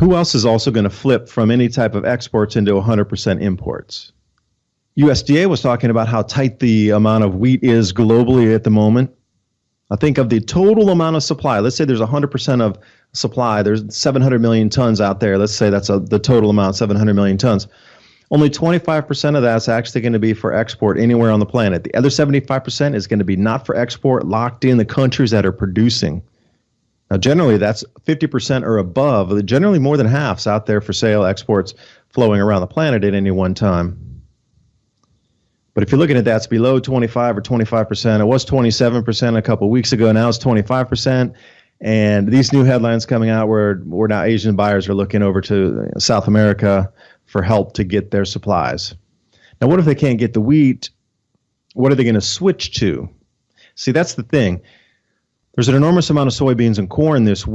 Who else is also going to flip from any type of exports into 100% imports? USDA was talking about how tight the amount of wheat is globally at the moment. I think of the total amount of supply. Let's say there's 100% of supply. There's 700 million tons out there. Let's say that's the total amount, 700 million tons. Only 25% of that's actually going to be for export anywhere on the planet. The other 75% is going to be not for export, locked in the countries that are producing. Now, generally, that's 50% or above. Generally, more than half's out there for sale, exports flowing around the planet at any one time. But if you're looking at that, it's below 25 or 25%. It was 27% a couple of weeks ago. Now it's 25%. And these new headlines coming out where now Asian buyers are looking over to South America for help to get their supplies. Now, what if they can't get the wheat? What are they going to switch to? See, that's the thing. There's an enormous amount of soybeans and corn this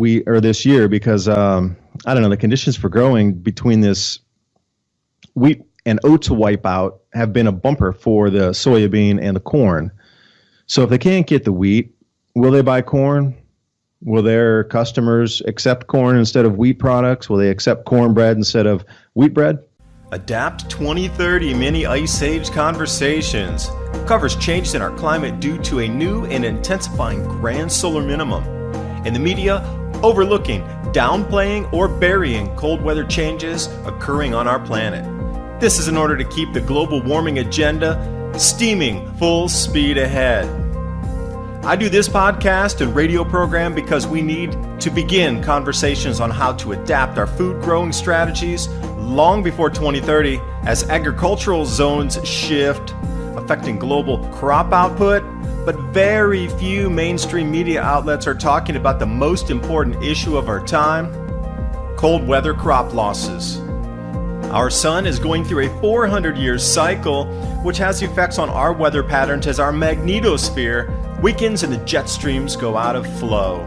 year because, the conditions for growing between this wheat and oats wipeout have been a bumper for the soybean and the corn. So if they can't get the wheat, will they buy corn? Will their customers accept corn instead of wheat products? Will they accept cornbread instead of wheat bread? Adapt 2030 Mini Ice Age Conversations covers changes in our climate due to a new and intensifying grand solar minimum. In the media, overlooking, downplaying, or burying cold weather changes occurring on our planet. This is in order to keep the global warming agenda steaming full speed ahead. I do this podcast and radio program because we need to begin conversations on how to adapt our food growing strategies long before 2030 as agricultural zones shift, affecting global crop output, but very few mainstream media outlets are talking about the most important issue of our time, cold weather crop losses. Our sun is going through a 400-year cycle, which has effects on our weather patterns as our magnetosphere weakens and the jet streams go out of flow.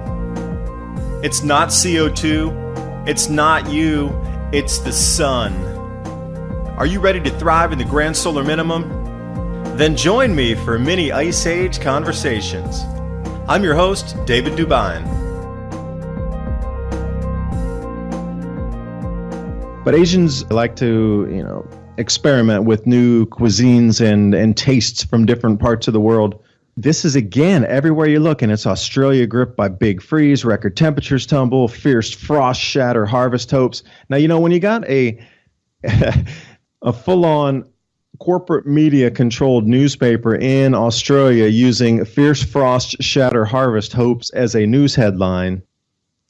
It's not CO2, it's not you, it's the sun. Are you ready to thrive in the Grand Solar Minimum? Then join me for Mini Ice Age Conversations. I'm your host, David DuByne. But Asians like to, experiment with new cuisines and tastes from different parts of the world. This is, again, everywhere you look, and it's Australia gripped by big freeze, record temperatures tumble, fierce frost shatter harvest hopes. Now, when you got a full-on corporate media-controlled newspaper in Australia using fierce frost shatter harvest hopes as a news headline,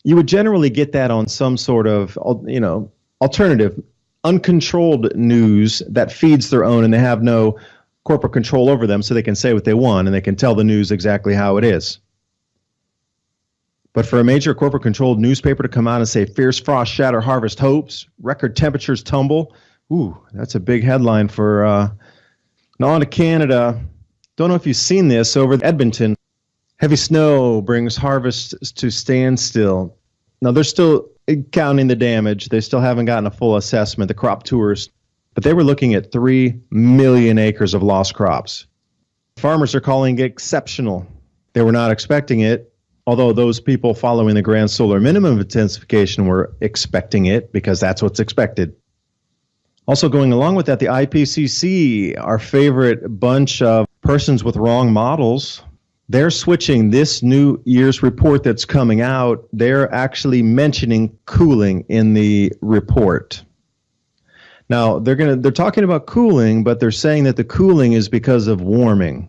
you would generally get that on some sort of, alternative, uncontrolled news that feeds their own, and they have no corporate control over them, so they can say what they want and they can tell the news exactly how it is. But for a major corporate controlled newspaper to come out and say fierce frost shatter harvest hopes, record temperatures tumble, that's a big headline for now on to Canada. Don't know if you've seen this over Edmonton. Heavy snow brings harvests to standstill. Now they're still counting the damage. They still haven't gotten a full assessment, the crop tours. But they were looking at 3 million acres of lost crops. Farmers are calling it exceptional. They were not expecting it, although those people following the Grand Solar Minimum intensification were expecting it because that's what's expected. Also going along with that, the IPCC, our favorite bunch of persons with wrong models, they're switching this new year's report that's coming out. They're actually mentioning cooling in the report. Now, they're talking about cooling, but they're saying that the cooling is because of warming.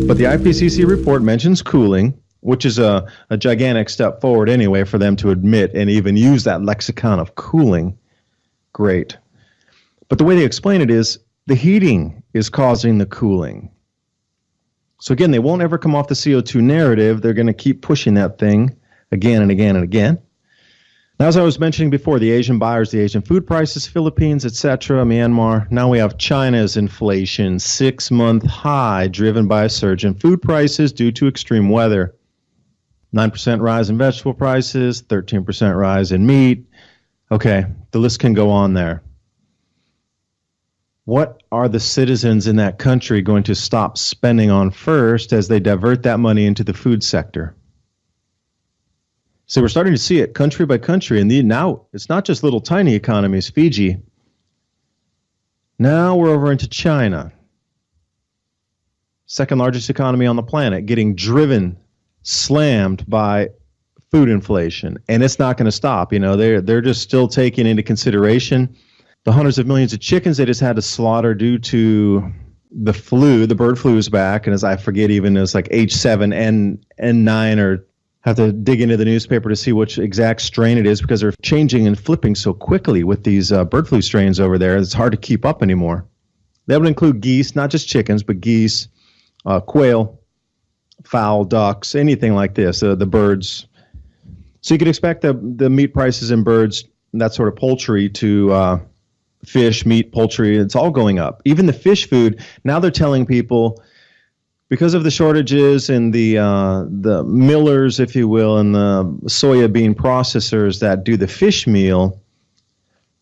But the IPCC report mentions cooling, which is a gigantic step forward anyway for them to admit and even use that lexicon of cooling. Great. But the way they explain it is the heating is causing the cooling. So again, they won't ever come off the CO2 narrative. They're going to keep pushing that thing again and again and again. Now, as I was mentioning before, the Asian buyers, the Asian food prices, Philippines, etc., Myanmar. Now we have China's inflation, 6-month high, driven by a surge in food prices due to extreme weather. 9% rise in vegetable prices, 13% rise in meat. Okay, the list can go on there. What are the citizens in that country going to stop spending on first as they divert that money into the food sector? So we're starting to see it country by country. And now it's not just little tiny economies, Fiji. Now we're over into China. Second largest economy on the planet, getting driven, slammed by food inflation. And it's not going to stop. You know, they're just still taking into consideration the hundreds of millions of chickens they just had to slaughter due to the flu. The bird flu is back. And as I forget, even it's like H7, N9, or have to dig into the newspaper to see which exact strain it is, because they're changing and flipping so quickly with these bird flu strains over there. It's hard to keep up anymore. That would include geese, not just chickens, but geese, quail, fowl, ducks, anything like this, the birds. So you could expect the meat prices in birds, that sort of poultry, to fish, meat, poultry, it's all going up. Even the fish food, now they're telling people, because of the shortages in the millers, if you will, and the soya bean processors that do the fish meal,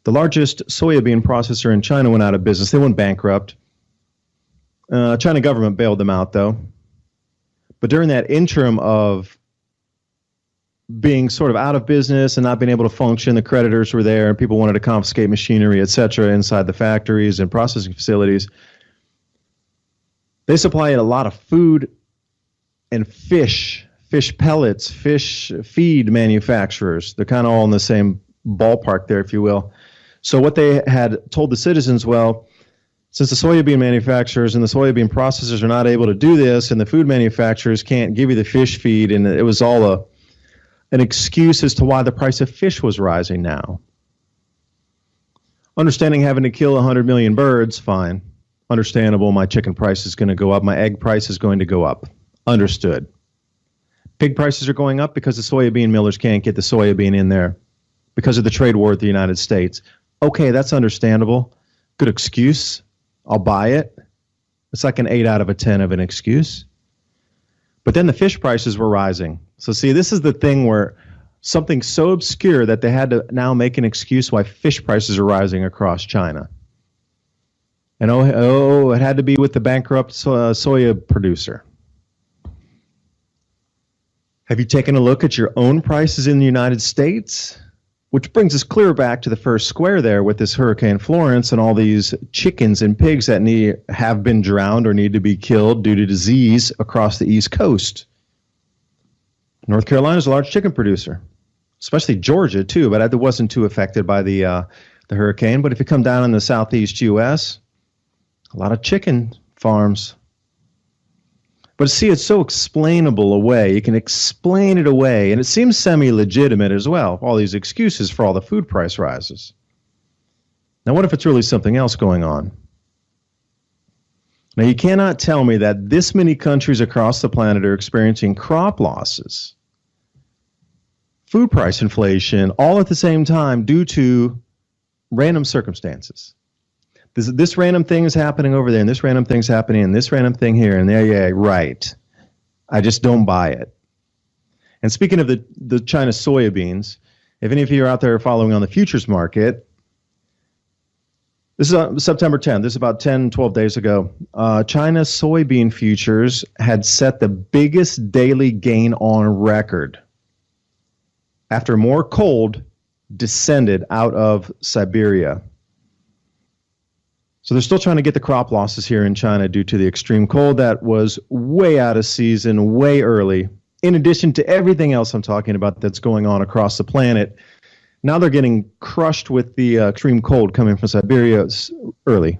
the largest soya bean processor in China went out of business. They went bankrupt. China government bailed them out, though. But during that interim of being sort of out of business and not being able to function, the creditors were there, and people wanted to confiscate machinery, et cetera, inside the factories and processing facilities. They supply a lot of food and fish pellets, fish feed manufacturers. They're kind of all in the same ballpark there, if you will. So what they had told the citizens, well, since the soybean manufacturers and the soybean processors are not able to do this, and the food manufacturers can't give you the fish feed, and it was all an excuse as to why the price of fish was rising now. Understanding having to kill 100 million birds, fine. Understandable, my chicken price is going to go up, my egg price is going to go up. Understood. Pig prices are going up because the soybean millers can't get the soybean in there because of the trade war with the United States. Okay, that's understandable. Good excuse. I'll buy it. It's like an 8 out of 10 of an excuse. But then the fish prices were rising. So see, this is the thing where something so obscure that they had to now make an excuse why fish prices are rising across China. And it had to be with the bankrupt soya producer. Have you taken a look at your own prices in the United States? Which brings us clear back to the first square there with this Hurricane Florence and all these chickens and pigs that have been drowned or need to be killed due to disease across the East Coast. North Carolina is a large chicken producer, especially Georgia too, but it wasn't too affected by the hurricane. But if you come down in the southeast U.S., a lot of chicken farms. But see, it's so explainable away. You can explain it away, and it seems semi-legitimate as well, all these excuses for all the food price rises. Now, what if it's really something else going on? Now, you cannot tell me that this many countries across the planet are experiencing crop losses, food price inflation, all at the same time due to random circumstances. This random thing is happening over there, and this random thing's happening, and this random thing here, and there, yeah, right. I just don't buy it. And speaking of the China soybeans, if any of you are out there following on the futures market, this is on September 10th. This is about 10, 12 days ago. China's soybean futures had set the biggest daily gain on record after more cold descended out of Siberia. So they're still trying to get the crop losses here in China due to the extreme cold that was way out of season, way early. In addition to everything else I'm talking about that's going on across the planet, now they're getting crushed with the extreme cold coming from Siberia early.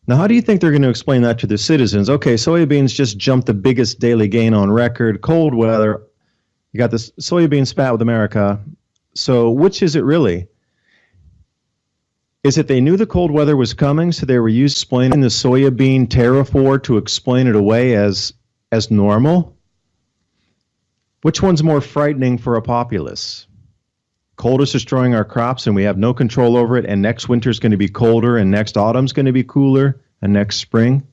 Now, how do you think they're going to explain that to the citizens? Okay, soybeans just jumped the biggest daily gain on record. Cold weather, you got this soybean spat with America. So which is it really? Is it they knew the cold weather was coming, so they were explaining the soybean tariff war to explain it away as normal? Which one's more frightening for a populace? Cold is destroying our crops and we have no control over it, and next winter's going to be colder, and next autumn's going to be cooler, and next spring.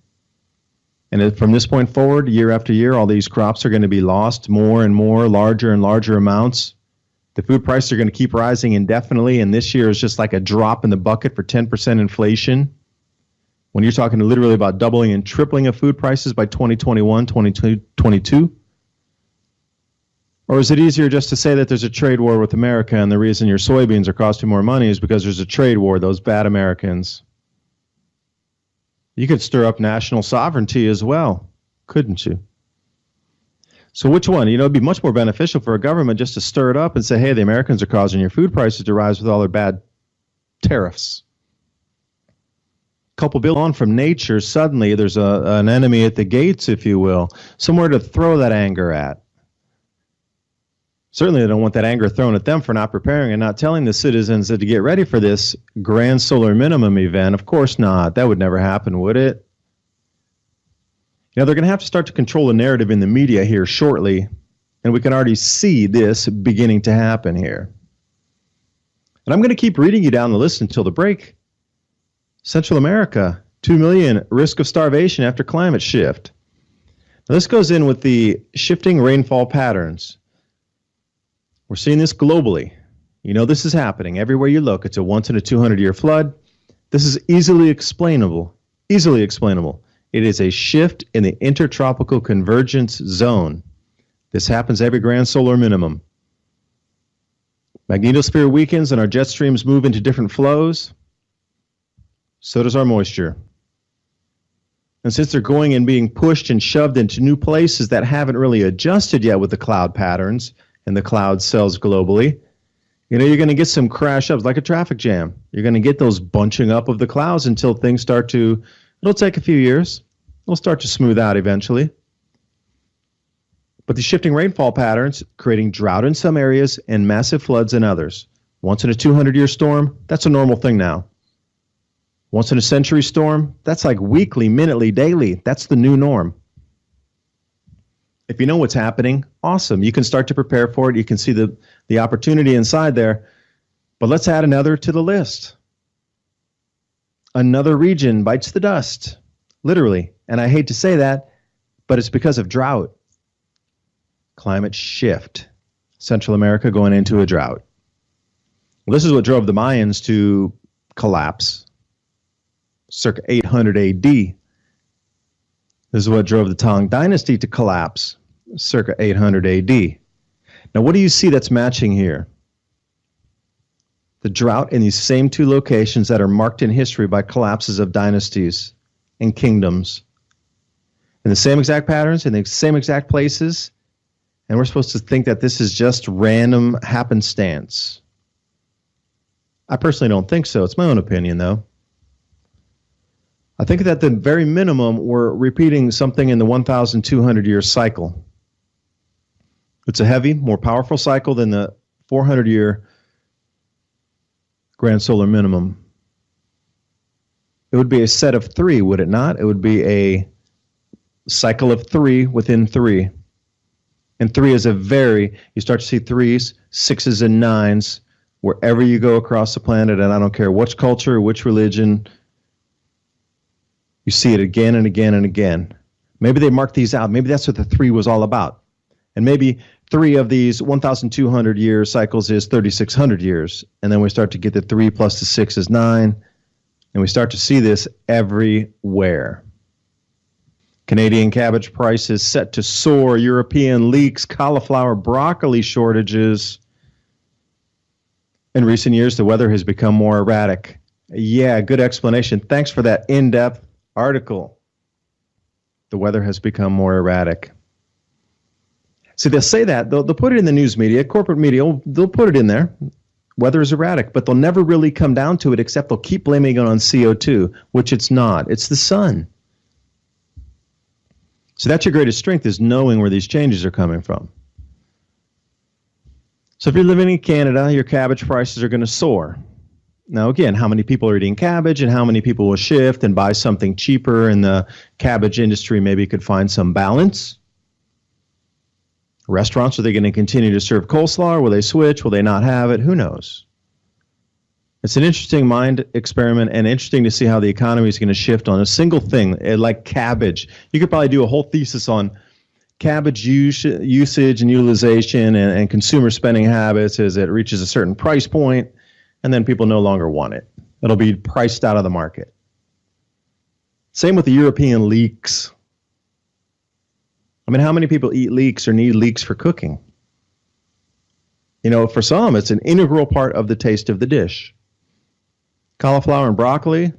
And from this point forward, year after year, all these crops are going to be lost more and more, larger and larger amounts. The food prices are going to keep rising indefinitely, and this year is just like a drop in the bucket for 10% inflation. When you're talking literally about doubling and tripling of food prices by 2021, 2022. Or is it easier just to say that there's a trade war with America and the reason your soybeans are costing more money is because there's a trade war, those bad Americans? You could stir up national sovereignty as well, couldn't you? So which one? It'd be much more beneficial for a government just to stir it up and say, hey, the Americans are causing your food prices to rise with all their bad tariffs. Couple billion on from nature, suddenly there's an enemy at the gates, if you will, somewhere to throw that anger at. Certainly they don't want that anger thrown at them for not preparing and not telling the citizens that to get ready for this Grand Solar Minimum event. Of course not. That would never happen, would it? They're going to have to start to control the narrative in the media here shortly, and we can already see this beginning to happen here. And I'm going to keep reading you down the list until the break. Central America, 2 million, risk of starvation after climate shift. Now this goes in with the shifting rainfall patterns. We're seeing this globally. This is happening. Everywhere you look, it's a once in a 200-year flood. This is easily explainable. Easily explainable. It is a shift in the intertropical convergence zone. This happens every Grand Solar Minimum. Magnetosphere weakens and our jet streams move into different flows. So does our moisture. And since they're going and being pushed and shoved into new places that haven't really adjusted yet with the cloud patterns and the cloud cells globally, you're going to get some crash ups like a traffic jam. You're going to get those bunching up of the clouds until things start to, it'll take a few years. It'll start to smooth out eventually. But the shifting rainfall patterns creating drought in some areas and massive floods in others. Once in a 200-year storm, that's a normal thing now. Once in a century storm, that's like weekly, minutely, daily. That's the new norm. If you know what's happening, awesome. You can start to prepare for it. You can see the opportunity inside there. But let's add another to the list. Another region bites the dust, literally. And I hate to say that, but it's because of drought. Climate shift. Central America going into a drought. Well, this is what drove the Mayans to collapse circa 800 AD. This is what drove the Tang Dynasty to collapse circa 800 AD. Now, what do you see that's matching here? The drought in these same two locations that are marked in history by collapses of dynasties and kingdoms. In the same exact patterns, in the same exact places, and we're supposed to think that this is just random happenstance. I personally don't think so. It's my own opinion, though. I think that at the very minimum, we're repeating something in the 1,200-year cycle. It's a heavy, more powerful cycle than the 400-year Grand Solar Minimum. It would be a set of three, would it not? It would be a cycle of three within three. And three is you start to see threes, sixes, and nines wherever you go across the planet, and I don't care which culture, which religion, you see it again and again and again. Maybe they marked these out. Maybe that's what the three was all about. And maybe three of these 1,200-year cycles is 3,600 years. And then we start to get the 3 plus the 6 is 9. And we start to see this everywhere. Canadian cabbage prices set to soar. European leeks, cauliflower, broccoli shortages. In recent years, the weather has become more erratic. Yeah, good explanation. Thanks for that in-depth article. The weather has become more erratic. See, they'll say that. They'll put it in the news media, corporate media, they'll put it in there. Weather is erratic, but they'll never really come down to it except they'll keep blaming it on CO2, which it's not. It's the sun. So that's your greatest strength, is knowing where these changes are coming from. So if you're living in Canada, your cabbage prices are going to soar. Now, again, how many people are eating cabbage and how many people will shift and buy something cheaper in the cabbage industry maybe could find some balance? Restaurants, are they going to continue to serve coleslaw, or will they switch? Will they not have it? Who knows? It's an interesting mind experiment and interesting to see how the economy is going to shift on a single thing like cabbage. You could probably do a whole thesis on cabbage usage and utilization and consumer spending habits as it reaches a certain price point, and then people no longer want it. It'll be priced out of the market. Same with the European leeks. I mean, how many people eat leeks or need leeks for cooking? For some, it's an integral part of the taste of the dish. Cauliflower and broccoli,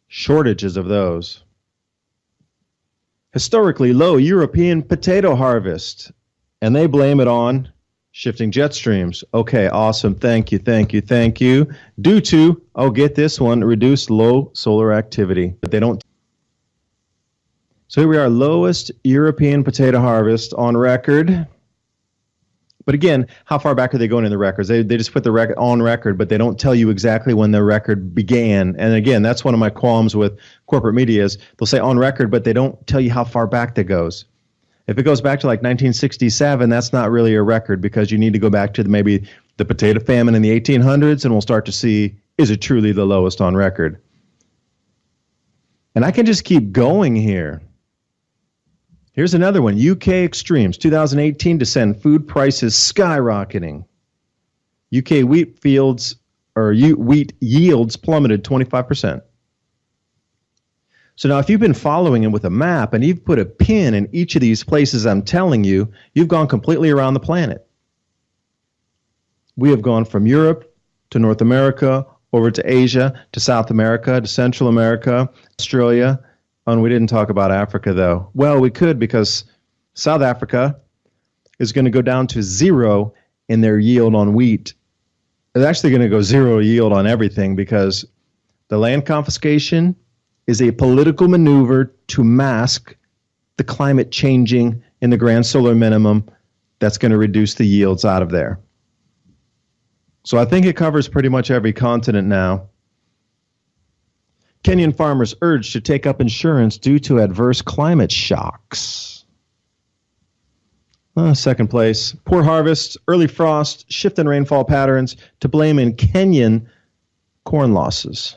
shortages of those. Historically low European potato harvest, and they blame it on shifting jet streams. Okay, awesome. Thank you. Due to, get this one, reduced low solar activity. But they don't. So here we are, lowest European potato harvest on record. But again, how far back are they going in the records? They just put the record on record, but they don't tell you exactly when the record began. And again, that's one of my qualms with corporate media is they'll say on record, but they don't tell you how far back that goes. If it goes back to like 1967, that's not really a record because you need to go back to maybe the potato famine in the 1800s, and we'll start to see, is it truly the lowest on record? And I can just keep going here. Here's another one, UK extremes, 2018 to send food prices skyrocketing. UK wheat wheat yields plummeted 25%. So now if you've been following him with a map and you've put a pin in each of these places I'm telling you, you've gone completely around the planet. We have gone from Europe to North America, over to Asia, to South America, to Central America, Australia. And we didn't talk about Africa, though. Well, we could because South Africa is going to go down to zero in their yield on wheat. It's actually going to go zero yield on everything because the land confiscation is a political maneuver to mask the climate changing in the Grand Solar Minimum that's going to reduce the yields out of there. So I think it covers pretty much every continent now. Kenyan farmers urged to take up insurance due to adverse climate shocks. Second place, poor harvest, early frost, shift in rainfall patterns to blame in Kenyan corn losses.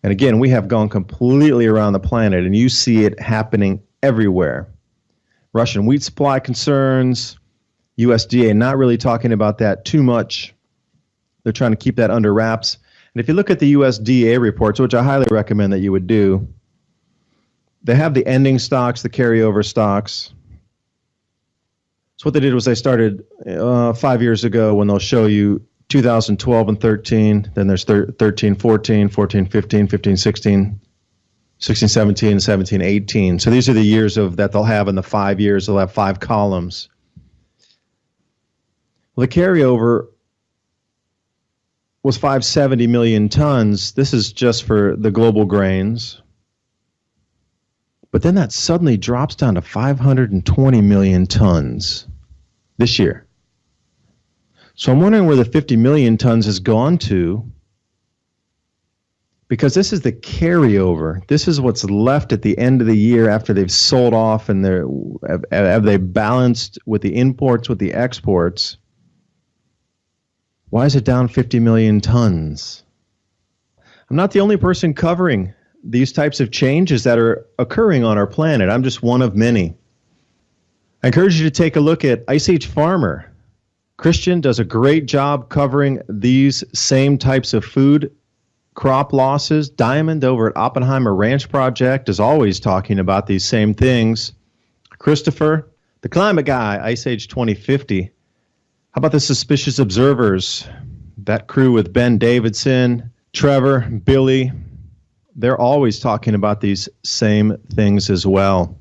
And again, we have gone completely around the planet, and you see it happening everywhere. Russian wheat supply concerns, USDA not really talking about that too much. They're trying to keep that under wraps. And if you look at the USDA reports, which I highly recommend that you would do, they have the ending stocks, the carryover stocks. So what they did was they started 5 years ago when they'll show you 2012 and 13, then there's 13, 14, 14, 15, 15, 16, 16, 17, 17, 18. So these are the years that they'll have in the 5 years. They'll have 5 columns. Well, the carryover was 570 million tons. This is just for the global grains. But then that suddenly drops down to 520 million tons this year. So I'm wondering where the 50 million tons has gone to, because this is the carryover. This is what's left at the end of the year after they've sold off and have they balanced with the imports, with the exports. Why is it down 50 million tons? I'm not the only person covering these types of changes that are occurring on our planet. I'm just one of many. I encourage you to take a look at Ice Age Farmer. Christian does a great job covering these same types of food crop losses. Diamond over at Oppenheimer Ranch Project is always talking about these same things. Christopher, the climate guy, Ice Age 2050. How about the Suspicious Observers? That crew with Ben Davidson, Trevor, Billy, they're always talking about these same things as well.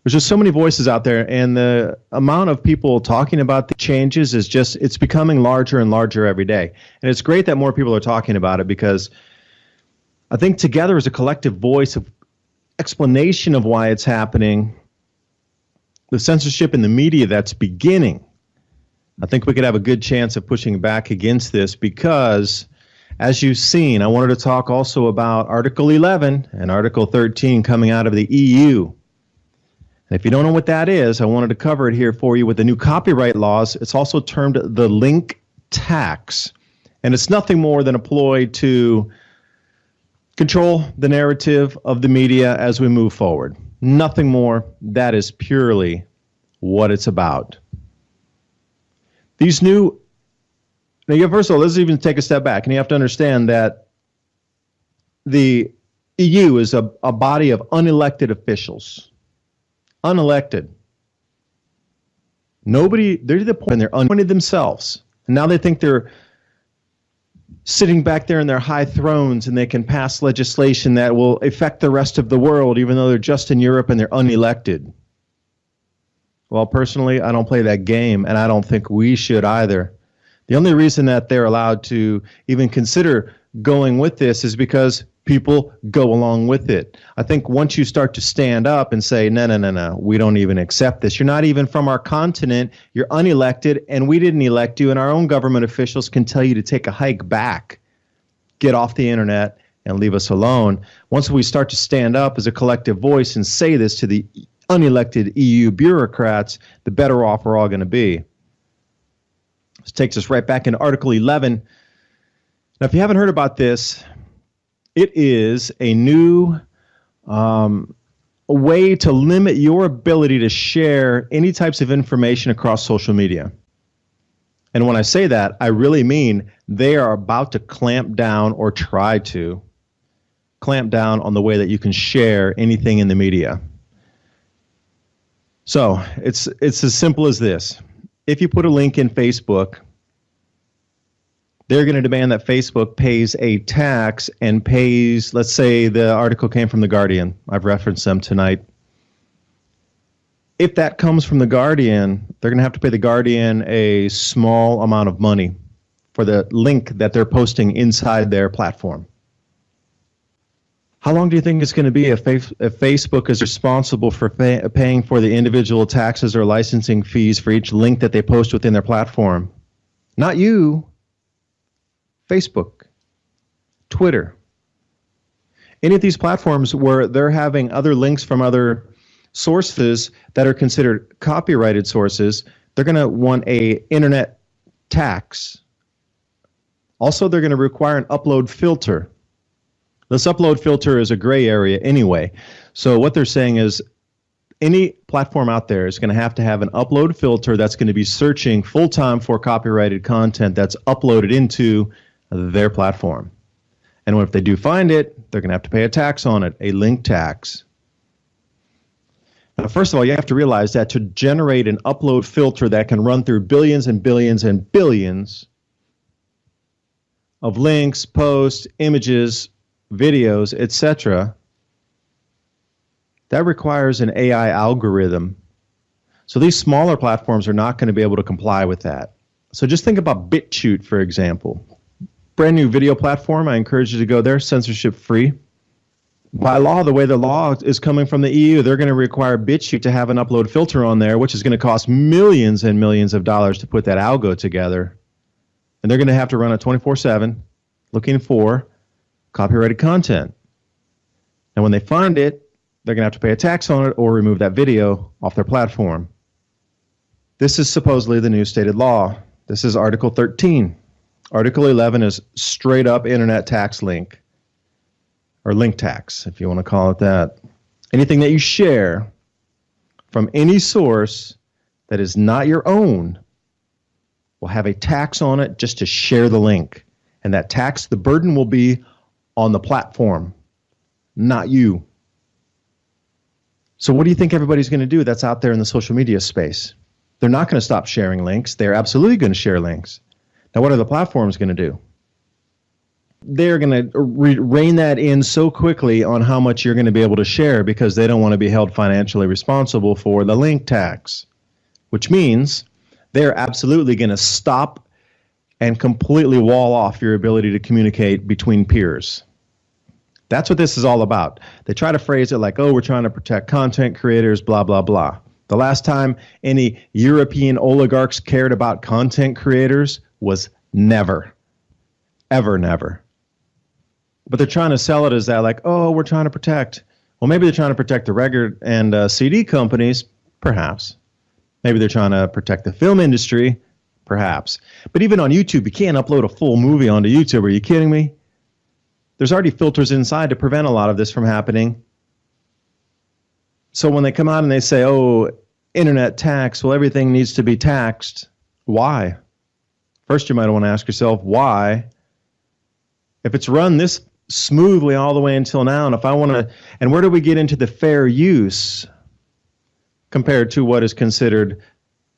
There's just so many voices out there, and the amount of people talking about the changes is just, it's becoming larger and larger every day. And it's great that more people are talking about it because I think together as a collective voice of explanation of why it's happening, the censorship in the media that's beginning, I think we could have a good chance of pushing back against this because, as you've seen, I wanted to talk also about Article 11 and Article 13 coming out of the EU. And if you don't know what that is, I wanted to cover it here for you with the new copyright laws. It's also termed the link tax. And it's nothing more than a ploy to control the narrative of the media as we move forward. Nothing more. That is purely what it's about. These new, now first of all, let's even take a step back, and you have to understand that the EU is a body of unelected officials. Unelected. They're to the point they're unappointed themselves. And now they think they're sitting back there in their high thrones and they can pass legislation that will affect the rest of the world, even though they're just in Europe and they're unelected. Well, personally, I don't play that game, and I don't think we should either. The only reason that they're allowed to even consider going with this is because people go along with it. I think once you start to stand up and say, no, we don't even accept this. You're not even from our continent. You're unelected, and we didn't elect you, and our own government officials can tell you to take a hike back, get off the internet, and leave us alone. Once we start to stand up as a collective voice and say this to the unelected EU bureaucrats, the better off we're all going to be. This takes us right back into Article 11. Now, if you haven't heard about this, it is a new way to limit your ability to share any types of information across social media. And when I say that, I really mean they are about to clamp down or try to clamp down on the way that you can share anything in the media. So it's as simple as this. If you put a link in Facebook, they're going to demand that Facebook pays a tax and pays, let's say the article came from The Guardian. I've referenced them tonight. If that comes from The Guardian, they're going to have to pay The Guardian a small amount of money for the link that they're posting inside their platform. How long do you think it's going to be if Facebook is responsible for paying for the individual taxes or licensing fees for each link that they post within their platform? Not you. Facebook, Twitter. Any of these platforms where they're having other links from other sources that are considered copyrighted sources, they're going to want an internet tax. Also, they're going to require an upload filter. This upload filter is a gray area anyway. So what they're saying is any platform out there is going to have an upload filter that's going to be searching full-time for copyrighted content that's uploaded into their platform. And if they do find it, they're going to have to pay a tax on it, a link tax. Now, first of all, you have to realize that to generate an upload filter that can run through billions and billions and billions of links, posts, images, videos, etc., that requires an AI algorithm. So these smaller platforms are not going to be able to comply with that. So just think about BitChute, for example. Brand new video platform. I encourage you to go there, censorship free. By law, the way the law is coming from the EU, they're going to require BitChute to have an upload filter on there, which is going to cost millions and millions of dollars to put that algo together. And they're going to have to run it 24/7 looking for copyrighted content. And when they find it, they're going to have to pay a tax on it or remove that video off their platform. This is supposedly the new stated law. This is Article 13. Article 11 is straight up internet tax link, or link tax, if you want to call it that. Anything that you share from any source that is not your own will have a tax on it just to share the link. And that tax, the burden will be on the platform, not you. So what do you think everybody's going to do that's out there in the social media space? They're not going to stop sharing links. They're absolutely going to share links. Now, what are the platforms going to do? They're going to rein that in so quickly on how much you're going to be able to share because they don't want to be held financially responsible for the link tax, which means they're absolutely going to stop and completely wall off your ability to communicate between peers. That's what this is all about. They try to phrase it like, oh, we're trying to protect content creators, blah, blah, blah. The last time any European oligarchs cared about content creators was never, ever, never. But they're trying to sell it as that, like, oh, we're trying to protect. Well, maybe they're trying to protect the record and CD companies, perhaps. Maybe they're trying to protect the film industry, perhaps. But even on YouTube, you can't upload a full movie onto YouTube. Are you kidding me? There's already filters inside to prevent a lot of this from happening. So when they come out and they say, oh, internet tax, well, everything needs to be taxed. Why? First, you might want to ask yourself, why? If it's run this smoothly all the way until now, and if I want to, and where do we get into the fair use compared to what is considered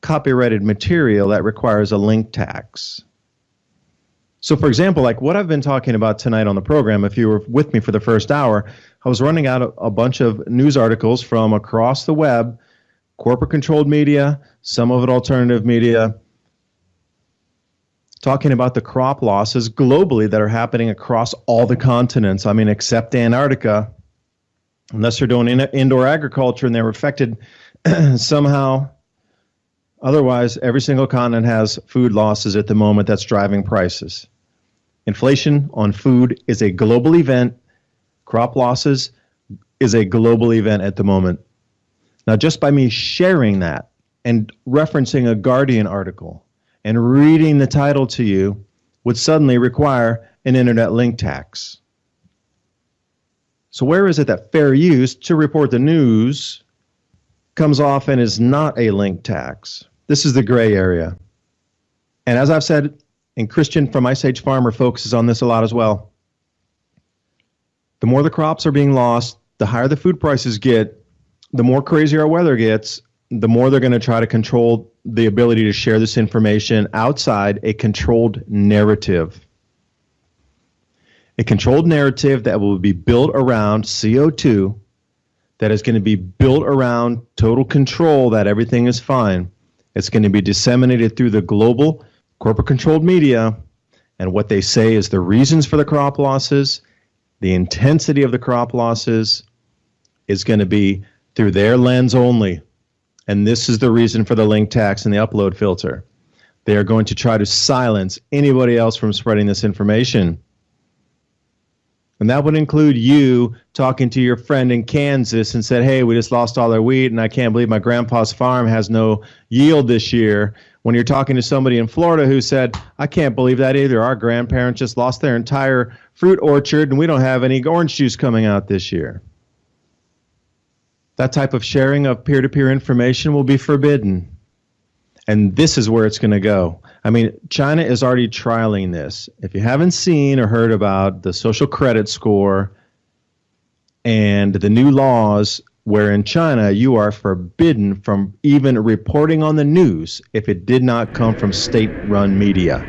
copyrighted material that requires a link tax. So, for example, like what I've been talking about tonight on the program, if you were with me for the first hour, I was running out a bunch of news articles from across the web, corporate-controlled media, some of it alternative media, talking about the crop losses globally that are happening across all the continents. I mean, except Antarctica, unless they're doing indoor agriculture and they're affected somehow. Otherwise, every single continent has food losses at the moment that's driving prices. Inflation on food is a global event. Crop losses is a global event at the moment. Now, just by me sharing that and referencing a Guardian article and reading the title to you would suddenly require an internet link tax. So where is it that fair use to report the news comes off and is not a link tax? This is the gray area. And as I've said, and Christian from Ice Age Farmer focuses on this a lot as well, the more the crops are being lost, the higher the food prices get, the more crazy our weather gets, the more they're going to try to control the ability to share this information outside a controlled narrative. A controlled narrative that will be built around CO2, that is going to be built around total control that everything is fine. It's going to be disseminated through the global corporate-controlled media, and what they say is the reasons for the crop losses, the intensity of the crop losses is going to be through their lens only. And this is the reason for the link tax and the upload filter. They are going to try to silence anybody else from spreading this information. And that would include you talking to your friend in Kansas and said, hey, we just lost all our wheat and I can't believe my grandpa's farm has no yield this year. When you're talking to somebody in Florida who said, I can't believe that either. Our grandparents just lost their entire fruit orchard and we don't have any orange juice coming out this year. That type of sharing of peer-to-peer information will be forbidden. And this is where it's going to go. I mean, China is already trialing this. If you haven't seen or heard about the social credit score and the new laws where in China you are forbidden from even reporting on the news if it did not come from state-run media.